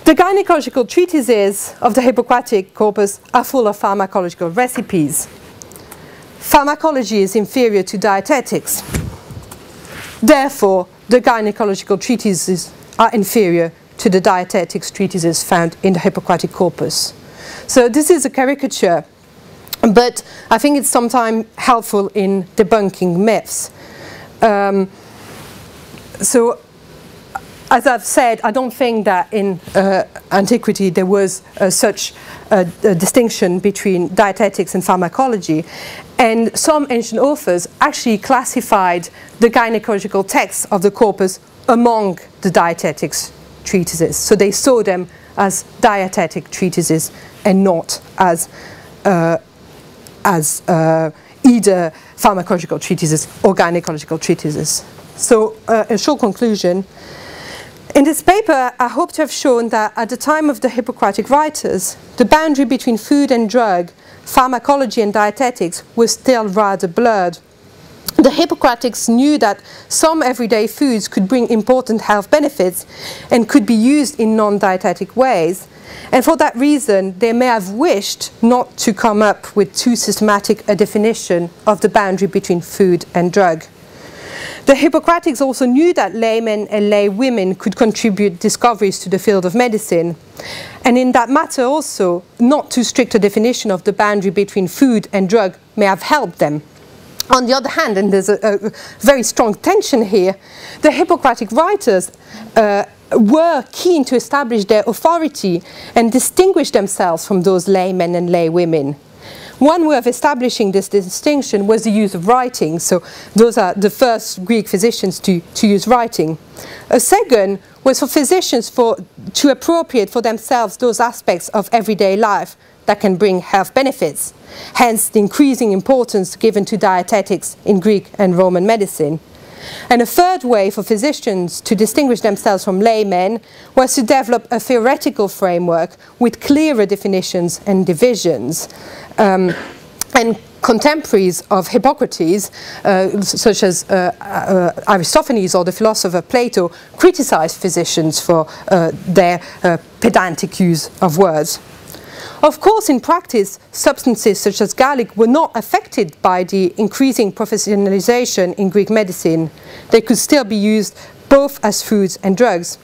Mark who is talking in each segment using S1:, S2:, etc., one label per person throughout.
S1: The gynecological treatises of the Hippocratic corpus are full of pharmacological recipes. Pharmacology is inferior to dietetics. Therefore, the gynecological treatises are inferior to the dietetics treatises found in the Hippocratic corpus. So this is a caricature, but I think it's sometimes helpful in debunking myths. So, as I've said, I don't think that in antiquity there was such a distinction between dietetics and pharmacology. And some ancient authors actually classified the gynecological texts of the corpus among the dietetics treatises. So they saw them as dietetic treatises and not as either pharmacological treatises or gynecological treatises. So a short conclusion. In this paper, I hope to have shown that at the time of the Hippocratic writers, the boundary between food and drug, pharmacology and dietetics was still rather blurred. The Hippocratics knew that some everyday foods could bring important health benefits and could be used in non-dietetic ways. And for that reason, they may have wished not to come up with too systematic a definition of the boundary between food and drug. The Hippocratics also knew that laymen and lay women could contribute discoveries to the field of medicine. And in that matter also, not too strict a definition of the boundary between food and drug may have helped them. On the other hand, and there's a very strong tension here, the Hippocratic writers were keen to establish their authority and distinguish themselves from those laymen and lay women. One way of establishing this distinction was the use of writing. So those are the first Greek physicians to use writing. A second was for physicians to appropriate for themselves those aspects of everyday life that can bring health benefits. Hence the increasing importance given to dietetics in Greek and Roman medicine. And a third way for physicians to distinguish themselves from laymen was to develop a theoretical framework with clearer definitions and divisions. And contemporaries of Hippocrates, such as Aristophanes or the philosopher Plato, criticized physicians for their pedantic use of words. Of course, in practice, substances such as garlic were not affected by the increasing professionalization in Greek medicine. They could still be used both as foods and drugs.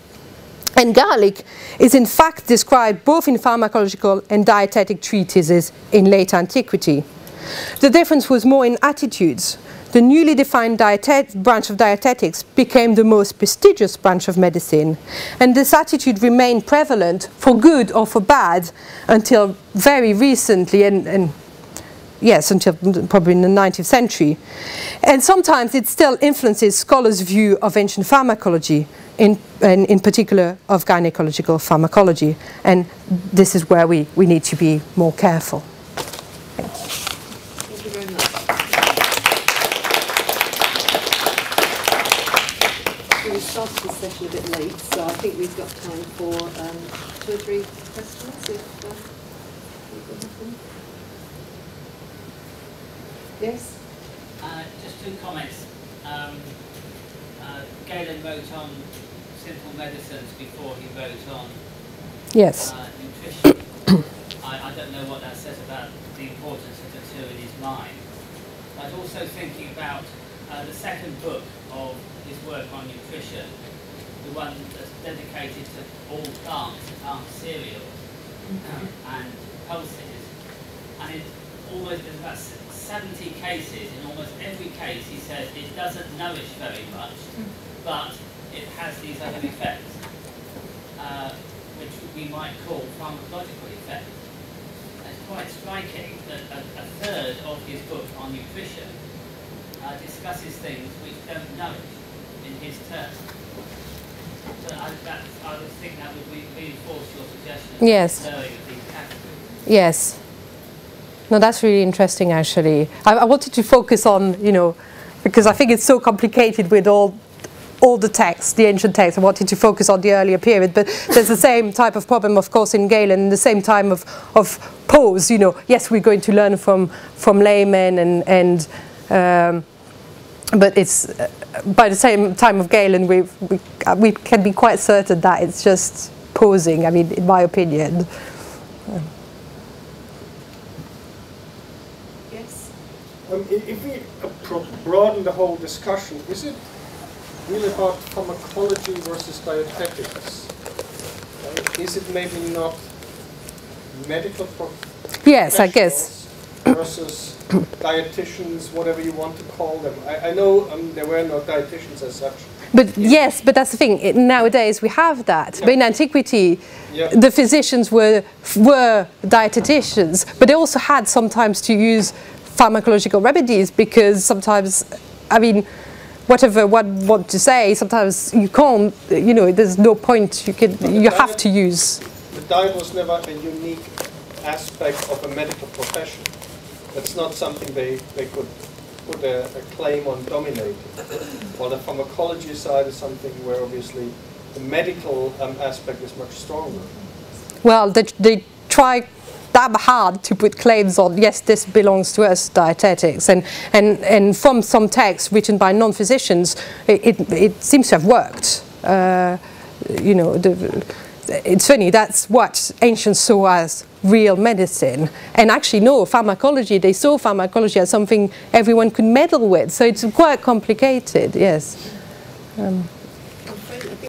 S1: And garlic is in fact described both in pharmacological and dietetic treatises in late antiquity. The difference was more in attitudes. The newly defined branch of dietetics became the most prestigious branch of medicine, and this attitude remained prevalent for good or for bad until very recently, and yes, until probably in the 19th century. And sometimes it still influences scholars' view of ancient pharmacology, in particular of gynecological pharmacology, and this is where we need to be more careful.
S2: Thank you very much. We started this session a bit late, so I think we've got time for 2 or 3 questions. Yes?
S3: Just 2 comments. Galen wrote on simple medicines before he wrote on nutrition. I don't know what that says about the importance of the 2 in his mind. I was also thinking about the second book of his work on nutrition, the one that's dedicated to all plants, plant cereals and pulses, and it almost there's about 70 cases. In almost every case he says it doesn't nourish very much, but it has these other effects, which we might call pharmacological effects. It's quite striking that a third of his book on nutrition discusses things which don't nourish in his terms. So I would think that would reinforce your suggestion of blurring of these categories.
S1: Yes. No, that's really interesting, actually. I wanted to focus on, because I think it's so complicated with all the texts, the ancient texts. I wanted to focus on the earlier period, but there's the same type of problem, of course, in Galen, the same time of pose. Yes, we're going to learn from laymen, but it's by the same time of Galen, we can be quite certain that it's just posing, I mean, in my opinion.
S2: Yes?
S4: If we broaden the whole discussion, is it really about pharmacology versus dietetics? Is it maybe not medical professionals
S1: Yes, I guess.
S4: versus dietitians, whatever you want to call them? I know there were no dietitians as such.
S1: But yes, but that's the thing. Nowadays we have that.
S4: Yeah.
S1: But in antiquity,
S4: Yeah.
S1: the physicians were dietitians, but they also had sometimes to use pharmacological remedies because sometimes, I mean, whatever one want to say, sometimes you can't. You know, there's no point. You have to use.
S4: The diet was never a unique aspect of a medical profession. That's not something they could put a claim on dominating. While the pharmacology side is something where obviously the medical aspect is much stronger.
S1: Well, they try damn hard to put claims on, yes, this belongs to us, dietetics. And from some texts written by non-physicians, it seems to have worked. You know, it's funny, that's what ancients saw as real medicine. And actually, no, pharmacology, they saw pharmacology as something everyone could meddle with. So it's quite complicated, yes.